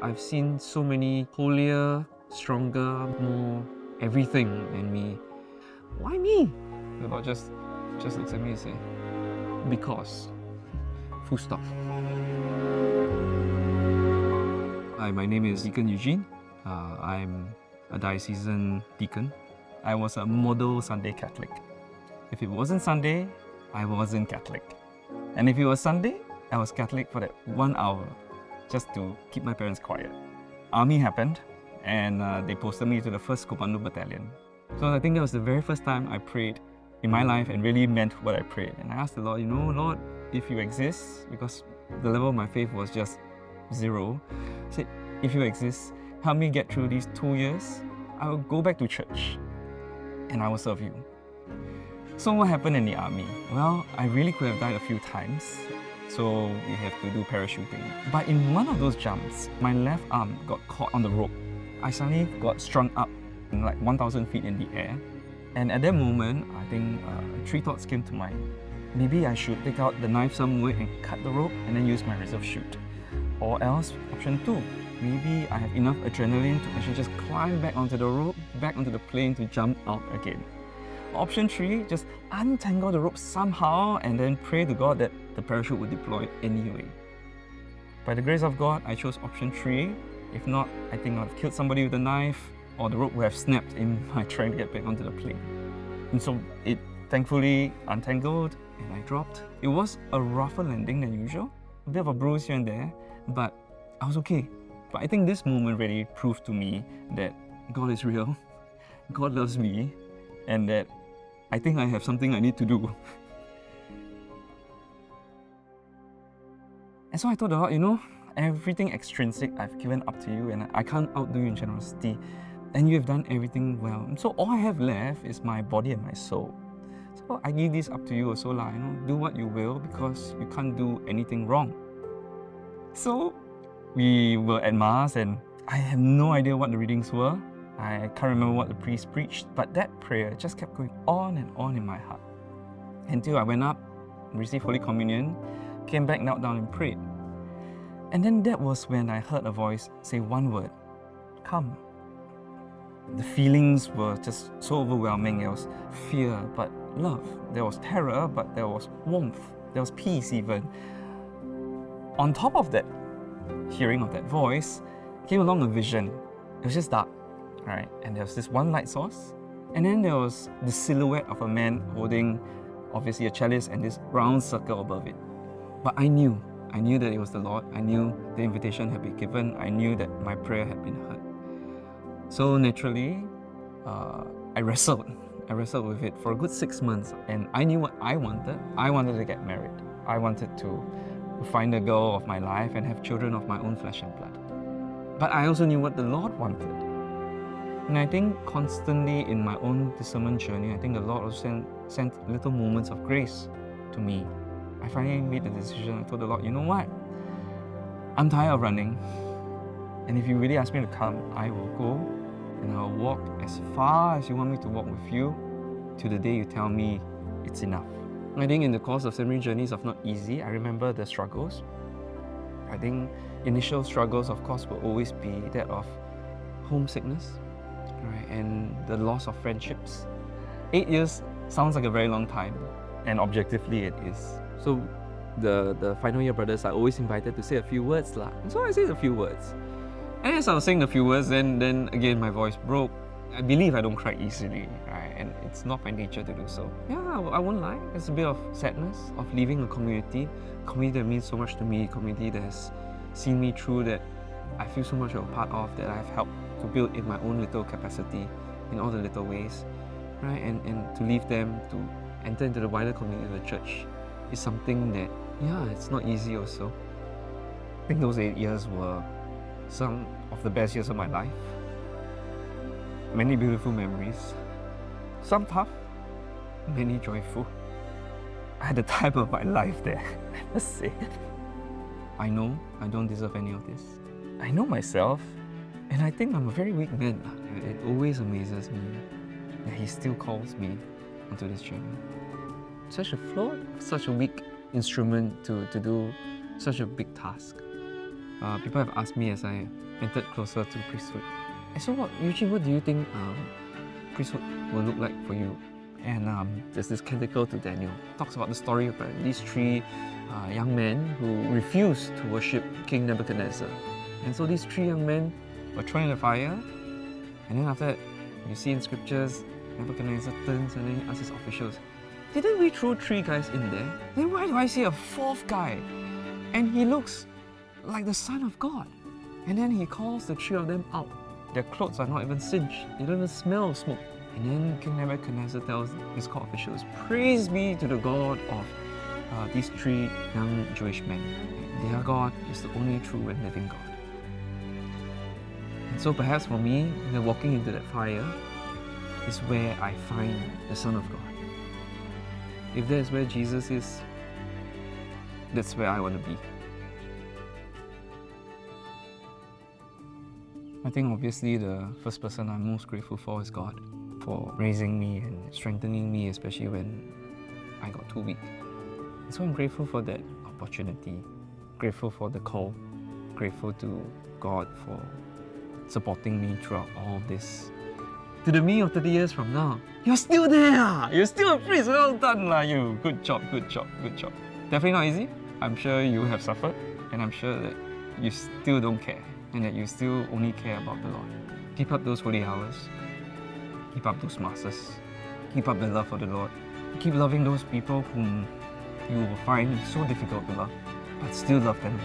I've seen so many holier, stronger, more everything than me. Why me? The Lord just looks at me and says, because. Full stop. Hi, my name is Deacon Eugene. I'm a diocesan deacon. I was a model Sunday Catholic. If it wasn't Sunday, I wasn't Catholic. And if it was Sunday, I was Catholic for that 1 hour, just to keep my parents quiet. Army happened, and they posted me to the 1st Commando Battalion. So I think that was the very first time I prayed in my life and really meant what I prayed. And I asked the Lord, Lord, if you exist, because the level of my faith was just 0, I said, if you exist, help me get through these 2 years. I will go back to church and I will serve you. So what happened in the army? Well, I really could have died a few times. So we have to do parachuting. But in one of those jumps, my left arm got caught on the rope. I suddenly got strung up in like 1,000 feet in the air. And at that moment, I think 3 thoughts came to mind. Maybe I should take out the knife somewhere and cut the rope and then use my reserve chute. Or else, option 2, maybe I have enough adrenaline to actually just climb back onto the rope, back onto the plane to jump out again. Option 3, just untangle the rope somehow and then pray to God that the parachute would deploy anyway. By the grace of God, I chose option 3. If not, I think I would have killed somebody with a knife, or the rope would have snapped in my trying to get back onto the plane. And so it thankfully untangled and I dropped. It was a rougher landing than usual, a bit of a bruise here and there, but I was okay. But I think this moment really proved to me that God is real, God loves me, and that I think I have something I need to do. And so I told the Lord, everything extrinsic I've given up to you and I can't outdo you in generosity, and you have done everything well. And so all I have left is my body and my soul. So I give this up to you also, do what you will, because you can't do anything wrong. So we were at Mass and I have no idea what the readings were. I can't remember what the priest preached, but that prayer just kept going on and on in my heart. Until I went up, received Holy Communion, came back, knelt down and prayed. And then that was when I heard a voice say one word, come. The feelings were just so overwhelming. There was fear, but love. There was terror, but there was warmth. There was peace even. On top of that hearing of that voice came along a vision. It was just dark, right? And there was this one light source. And then there was the silhouette of a man holding obviously a chalice and this round circle above it. But I knew that it was the Lord. I knew the invitation had been given. I knew that my prayer had been heard. So naturally, I wrestled with it for a good 6 months, and I knew what I wanted. I wanted to get married. I wanted to find the girl of my life and have children of my own flesh and blood. But I also knew what the Lord wanted. And I think constantly in my own discernment journey, I think the Lord also sent little moments of grace to me. I finally made the decision. I told the Lord, you know what? I'm tired of running. And if you really ask me to come, I will go and I'll walk as far as you want me to walk with you till the day you tell me it's enough. I think in the course of seminary journeys of not easy, I remember the struggles. I think initial struggles, of course, will always be that of homesickness, right, and the loss of friendships. 8 years sounds like a very long time, and objectively it is. So the final year brothers are always invited to say a few words lah. And so I said a few words. And as I was saying a few words, then again my voice broke. I believe I don't cry easily, right? And it's not my nature to do so. Yeah, I won't lie. There's a bit of sadness of leaving a community that means so much to me, a community that has seen me through, that I feel so much of a part of, that I've helped to build in my own little capacity, in all the little ways, right? And to leave them, to enter into the wider community of the church is something that, it's not easy also. I think those 8 years were some of the best years of my life. Many beautiful memories, some tough, many joyful. I had the time of my life there, I must say. I know I don't deserve any of this. I know myself, and I think I'm a very weak man. It always amazes me that He still calls me onto this journey. Such a flawed, such a weak instrument to do such a big task. people have asked me as I entered closer to priesthood, so what, Eugene, what do you think priesthood will look like for you? And there's this canticle to Daniel. It talks about the story of these three young men who refused to worship King Nebuchadnezzar. And so these three young men were thrown in the fire, and then after that, you see in scriptures, Nebuchadnezzar turns and then he asks his officials, didn't we throw three guys in there? Then why do I see a fourth guy? And he looks like the Son of God. And then he calls the three of them out. Their clothes are not even singed. They don't even smell of smoke. And then King Nebuchadnezzar tells his court officials, praise be to the God of these three young Jewish men. Their God is the only true and living God. And so perhaps for me, walking into that fire is where I find the Son of God. If that's where Jesus is, that's where I want to be. I think obviously the first person I'm most grateful for is God, for raising me and strengthening me, especially when I got too weak. And so I'm grateful for that opportunity, grateful for the call, grateful to God for supporting me throughout all of this. To the me of 30 years from now, you're still there! You're still a priest! Well done, you! Good job, good job, good job. Definitely not easy. I'm sure you have suffered, and I'm sure that you still don't care, and that you still only care about the Lord. Keep up those holy hours. Keep up those masses. Keep up the love for the Lord. Keep loving those people whom you will find so difficult to love, but still love them.